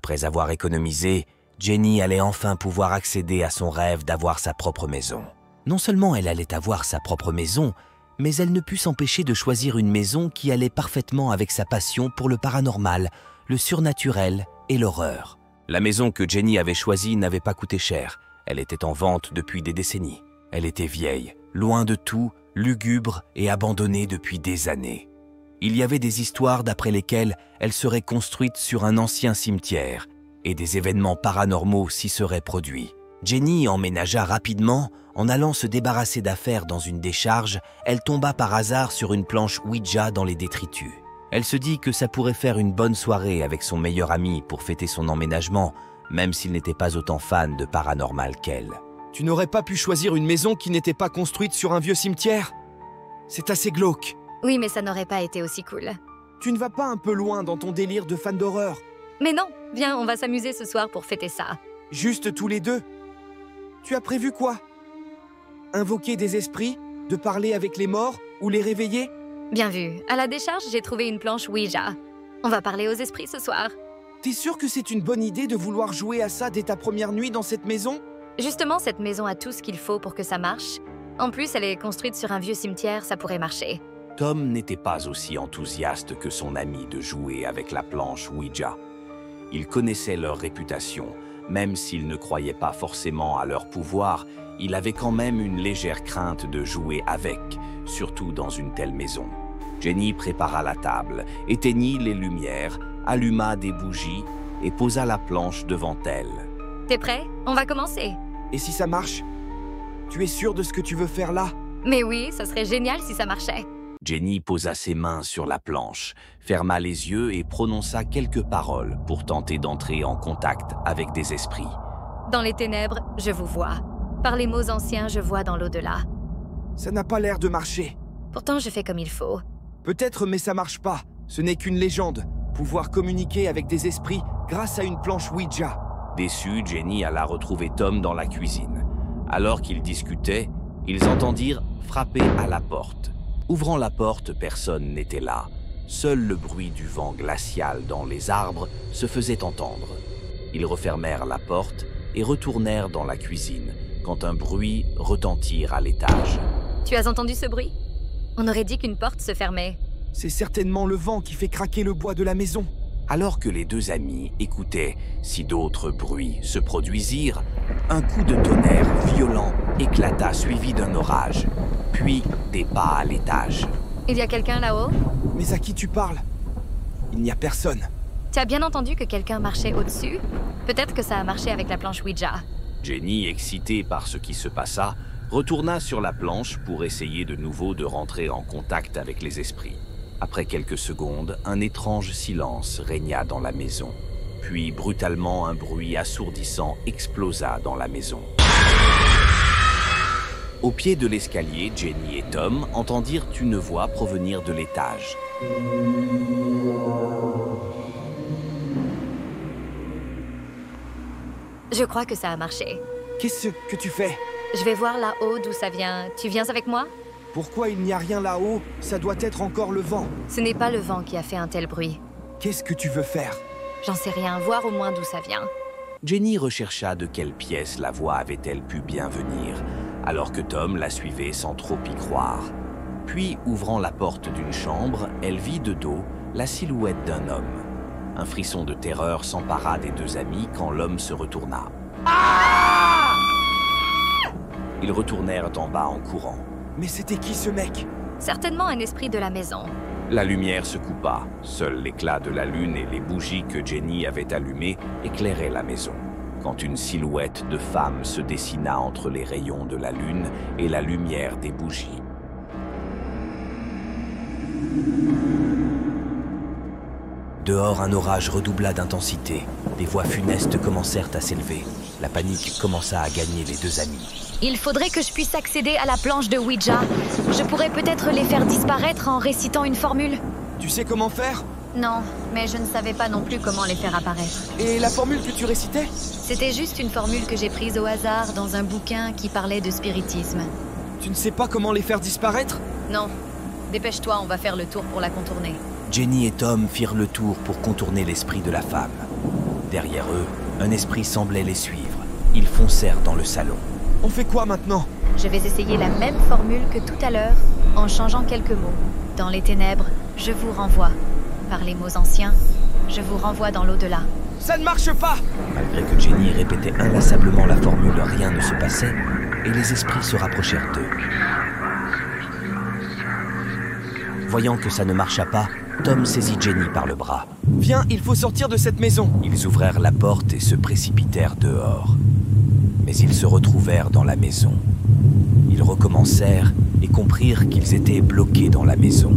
Après avoir économisé, Jenny allait enfin pouvoir accéder à son rêve d'avoir sa propre maison. Non seulement elle allait avoir sa propre maison, mais elle ne put s'empêcher de choisir une maison qui allait parfaitement avec sa passion pour le paranormal, le surnaturel et l'horreur. La maison que Jenny avait choisie n'avait pas coûté cher. Elle était en vente depuis des décennies. Elle était vieille, loin de tout, lugubre et abandonnée depuis des années. Il y avait des histoires d'après lesquelles elle serait construite sur un ancien cimetière et des événements paranormaux s'y seraient produits. Jenny emménagea rapidement. En allant se débarrasser d'affaires dans une décharge, elle tomba par hasard sur une planche Ouija dans les détritus. Elle se dit que ça pourrait faire une bonne soirée avec son meilleur ami pour fêter son emménagement, même s'il n'était pas autant fan de paranormal qu'elle. Tu n'aurais pas pu choisir une maison qui n'était pas construite sur un vieux cimetière? C'est assez glauque. Oui, mais ça n'aurait pas été aussi cool. Tu ne vas pas un peu loin dans ton délire de fan d'horreur? Mais non, viens, on va s'amuser ce soir pour fêter ça. Juste tous les deux? Tu as prévu quoi? Invoquer des esprits? De parler avec les morts? Ou les réveiller? Bien vu. À la décharge, j'ai trouvé une planche Ouija. On va parler aux esprits ce soir. T'es sûr que c'est une bonne idée de vouloir jouer à ça dès ta première nuit dans cette maison? Justement, cette maison a tout ce qu'il faut pour que ça marche. En plus, elle est construite sur un vieux cimetière, ça pourrait marcher. Tom n'était pas aussi enthousiaste que son ami de jouer avec la planche Ouija. Il connaissait leur réputation. Même s'il ne croyait pas forcément à leur pouvoir, il avait quand même une légère crainte de jouer avec, surtout dans une telle maison. Jenny prépara la table, éteignit les lumières, alluma des bougies et posa la planche devant elle. T'es prêt? On va commencer. Et si ça marche? Tu es sûr de ce que tu veux faire là? Mais oui, ça serait génial si ça marchait. Jenny posa ses mains sur la planche, ferma les yeux et prononça quelques paroles pour tenter d'entrer en contact avec des esprits. Dans les ténèbres, je vous vois. Par les mots anciens, je vois dans l'au-delà. Ça n'a pas l'air de marcher. Pourtant, je fais comme il faut. Peut-être, mais ça marche pas. Ce n'est qu'une légende. Pouvoir communiquer avec des esprits grâce à une planche Ouija. Déçue, Jenny alla retrouver Tom dans la cuisine. Alors qu'ils discutaient, ils entendirent frapper à la porte. Ouvrant la porte, personne n'était là. Seul le bruit du vent glacial dans les arbres se faisait entendre. Ils refermèrent la porte et retournèrent dans la cuisine, quand un bruit retentit à l'étage. Tu as entendu ce bruit? On aurait dit qu'une porte se fermait. C'est certainement le vent qui fait craquer le bois de la maison. Alors que les deux amis écoutaient si d'autres bruits se produisirent, un coup de tonnerre violent éclata suivi d'un orage, puis des pas à l'étage. Il y a quelqu'un là-haut? Mais à qui tu parles? Il n'y a personne. Tu as bien entendu que quelqu'un marchait au-dessus? Peut-être que ça a marché avec la planche Ouija. Jenny, excitée par ce qui se passa, retourna sur la planche pour essayer de nouveau de rentrer en contact avec les esprits. Après quelques secondes, un étrange silence régna dans la maison. Puis, brutalement, un bruit assourdissant explosa dans la maison. Au pied de l'escalier, Jenny et Tom entendirent une voix provenir de l'étage. Je crois que ça a marché. Qu'est-ce que tu fais? Je vais voir là-haut d'où ça vient. Tu viens avec moi? Pourquoi il n'y a rien là-haut? Ça doit être encore le vent. Ce n'est pas le vent qui a fait un tel bruit. Qu'est-ce que tu veux faire? J'en sais rien, voir au moins d'où ça vient. Jenny rechercha de quelle pièce la voix avait-elle pu bien venir, alors que Tom la suivait sans trop y croire. Puis, ouvrant la porte d'une chambre, elle vit de dos la silhouette d'un homme. Un frisson de terreur s'empara des deux amis quand l'homme se retourna. Ah! Ils retournèrent en bas en courant. Mais c'était qui ce mec? Certainement un esprit de la maison. La lumière se coupa. Seul l'éclat de la lune et les bougies que Jenny avait allumées éclairaient la maison. Quand une silhouette de femme se dessina entre les rayons de la lune et la lumière des bougies. Dehors, un orage redoubla d'intensité. Des voix funestes commencèrent à s'élever. La panique commença à gagner les deux amis. Il faudrait que je puisse accéder à la planche de Ouija. Je pourrais peut-être les faire disparaître en récitant une formule. Tu sais comment faire? Non, mais je ne savais pas non plus comment les faire apparaître. Et la formule que tu récitais? C'était juste une formule que j'ai prise au hasard dans un bouquin qui parlait de spiritisme. Tu ne sais pas comment les faire disparaître? Non. Dépêche-toi, on va faire le tour pour la contourner. Jenny et Tom firent le tour pour contourner l'esprit de la femme. Derrière eux, un esprit semblait les suivre. Ils foncèrent dans le salon. On fait quoi maintenant? Je vais essayer la même formule que tout à l'heure, en changeant quelques mots. Dans les ténèbres, je vous renvoie. Par les mots anciens, je vous renvoie dans l'au-delà. Ça ne marche pas! Malgré que Jenny répétait inlassablement la formule, rien ne se passait, et les esprits se rapprochèrent d'eux. Voyant que ça ne marcha pas, Tom saisit Jenny par le bras. Viens, il faut sortir de cette maison. Ils ouvrirent la porte et se précipitèrent dehors. Mais ils se retrouvèrent dans la maison. Ils recommencèrent et comprirent qu'ils étaient bloqués dans la maison.